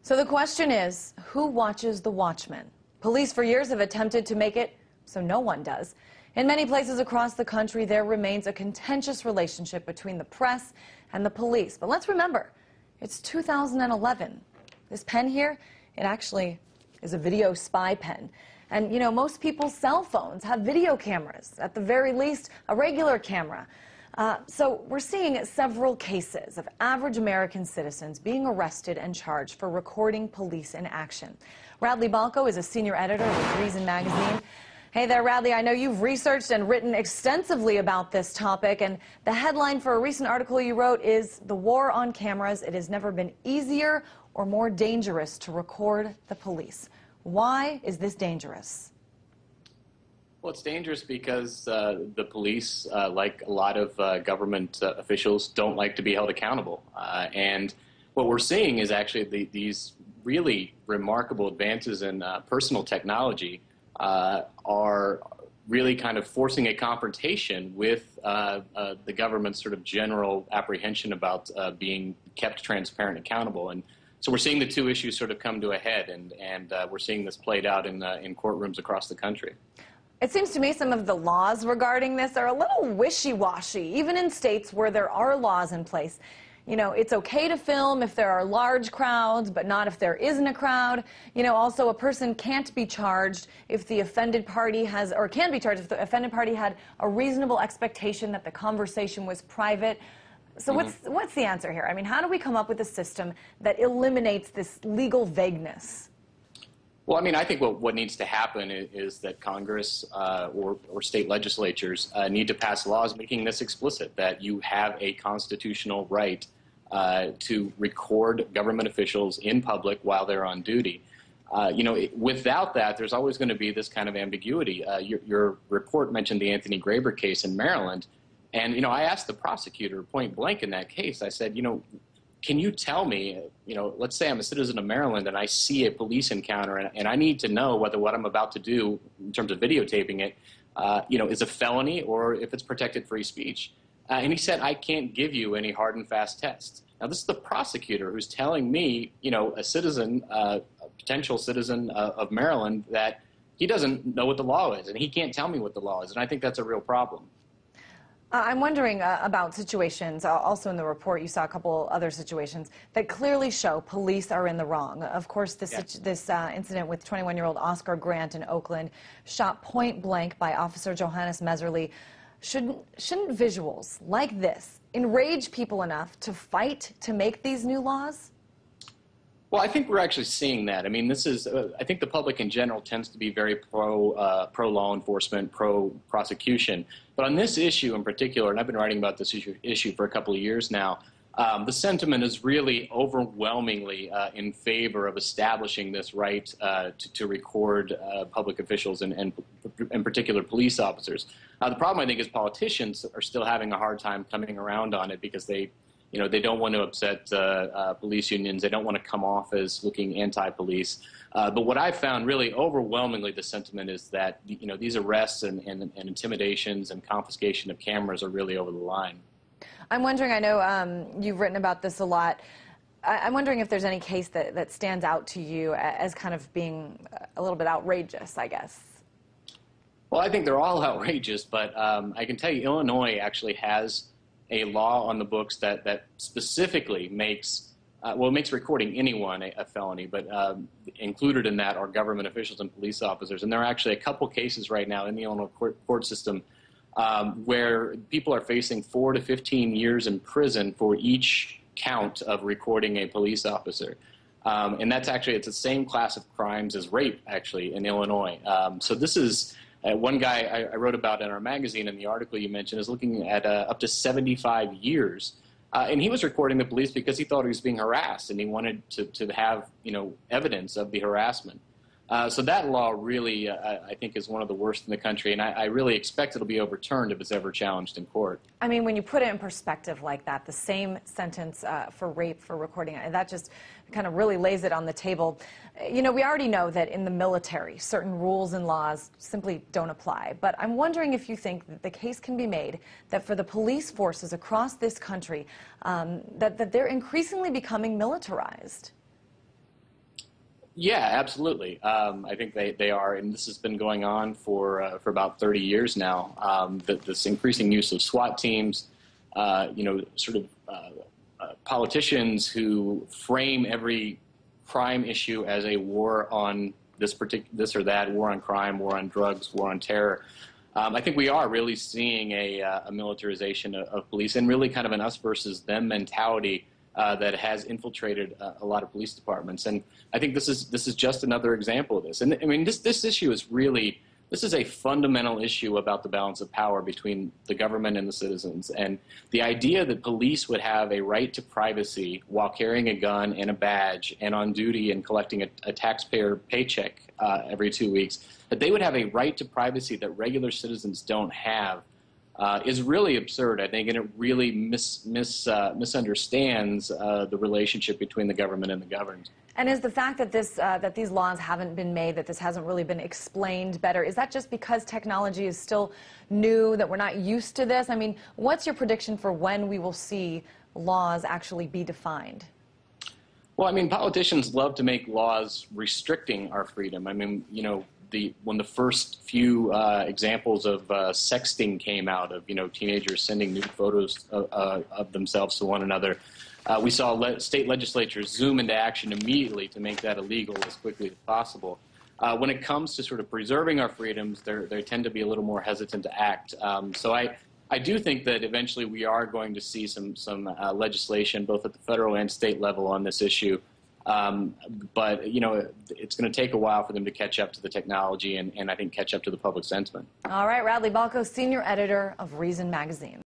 So the question is, who watches the watchmen? Police for years have attempted to make it so no one does. In many places across the country, there remains a contentious relationship between the press and the police. But let's remember, it's 2011. This pen here, it actually is a video spy pen. And, you know, most people's cell phones have video cameras, at the very least, a regular camera. So we're seeing several cases of average American citizens being arrested and charged for recording police in action. Radley Balco is a senior editor with Reason magazine. Hey there, Radley. I know you've researched and written extensively about this topic, and the headline for a recent article you wrote is "The War on Cameras. It has never been easier or more dangerous to record the police." Why is this dangerous? Well, it's dangerous because the police, like a lot of government officials, don't like to be held accountable. And what we're seeing is actually these really remarkable advances in personal technology are really kind of forcing a confrontation with the government's sort of general apprehension about being kept transparent and accountable. And so we're seeing the two issues sort of come to a head, and we're seeing this played out in courtrooms across the country. It seems to me some of the laws regarding this are a little wishy-washy, even in states where there are laws in place. You know, it's okay to film if there are large crowds, but not if there isn't a crowd. You know, also a person can't be charged if the offended party has, or can be charged if the offended party had a reasonable expectation that the conversation was private. So what's the answer here? I mean, how do we come up with a system that eliminates this legal vagueness? Well, I mean, I think what needs to happen is that Congress or state legislatures need to pass laws making this explicit, that you have a constitutional right to record government officials in public while they're on duty. You know, without that, there's always going to be this kind of ambiguity. Your report mentioned the Anthony Graber case in Maryland. And, you know, I asked the prosecutor point blank in that case, I said, you know, can you tell me, you know, let's say I'm a citizen of Maryland and I see a police encounter and I need to know whether what I'm about to do in terms of videotaping it, you know, is a felony or if it's protected free speech. And he said, I can't give you any hard and fast tests. Now, this is the prosecutor who's telling me, you know, a citizen, a potential citizen of Maryland, that he doesn't know what the law is and he can't tell me what the law is. And I think that's a real problem. I'm wondering about situations, also in the report you saw a couple other situations that clearly show police are in the wrong. Of course, this incident with 21-year-old Oscar Grant in Oakland, shot point blank by Officer Johannes Meserly. Shouldn't visuals like this enrage people enough to fight to make these new laws? Well, I think we're actually seeing that. I mean, this is, I think the public in general tends to be very pro-law enforcement, pro-prosecution. But on this issue in particular, and I've been writing about this issue for a couple of years now, the sentiment is really overwhelmingly in favor of establishing this right to record public officials and in particular police officers. The problem, I think, is politicians are still having a hard time coming around on it because they don't want to upset police unions. They don't want to come off as looking anti-police. But what I've found really overwhelmingly the sentiment is that, you know, these arrests and intimidations and confiscation of cameras are really over the line. I'm wondering, I know you've written about this a lot. I'm wondering if there's any case that stands out to you as kind of being a little bit outrageous, I guess. Well, I think they're all outrageous, but I can tell you Illinois actually has a law on the books that specifically makes, well, it makes recording anyone a felony, but included in that are government officials and police officers. And there are actually a couple cases right now in the Illinois court system where people are facing 4 to 15 years in prison for each count of recording a police officer. And that's actually, it's the same class of crimes as rape, actually, in Illinois. So this is... one guy I wrote about in our magazine in the article you mentioned is looking at up to 75 years. And he was recording the police because he thought he was being harassed and he wanted to have, you know, evidence of the harassment. So that law really, I think, is one of the worst in the country, and I really expect it'll be overturned if it's ever challenged in court. I mean, when you put it in perspective like that, the same sentence for rape for recording, that just kind of really lays it on the table. You know, we already know that in the military, certain rules and laws simply don't apply. But I'm wondering if you think that the case can be made that for the police forces across this country, that they're increasingly becoming militarized. Yeah, absolutely. I think they are, and this has been going on for about 30 years now. This increasing use of SWAT teams, politicians who frame every crime issue as a war on this or that, war on crime, war on drugs, war on terror. I think we are really seeing a militarization of police, and really kind of an us versus them mentality that has infiltrated a lot of police departments. And I think this is just another example of this. And I mean, this issue is really, this is a fundamental issue about the balance of power between the government and the citizens. And the idea that police would have a right to privacy while carrying a gun and a badge and on duty and collecting a taxpayer paycheck every 2 weeks, that they would have a right to privacy that regular citizens don't have, is really absurd, I think, and it really misunderstands the relationship between the government and the governed. And is the fact that that these laws haven't been made, that this hasn't really been explained better, is that just because technology is still new, that we're not used to this? I mean, what's your prediction for when we will see laws actually be defined? Well, I mean, politicians love to make laws restricting our freedom. I mean, you know, when the first few examples of sexting came out, of teenagers sending nude photos of themselves to one another, we saw state legislatures zoom into action immediately to make that illegal as quickly as possible. When it comes to sort of preserving our freedoms, they tend to be a little more hesitant to act. So I do think that eventually we are going to see some legislation both at the federal and state level on this issue. But, it's going to take a while for them to catch up to the technology and I think catch up to the public sentiment. All right, Radley Balco, senior editor of Reason magazine.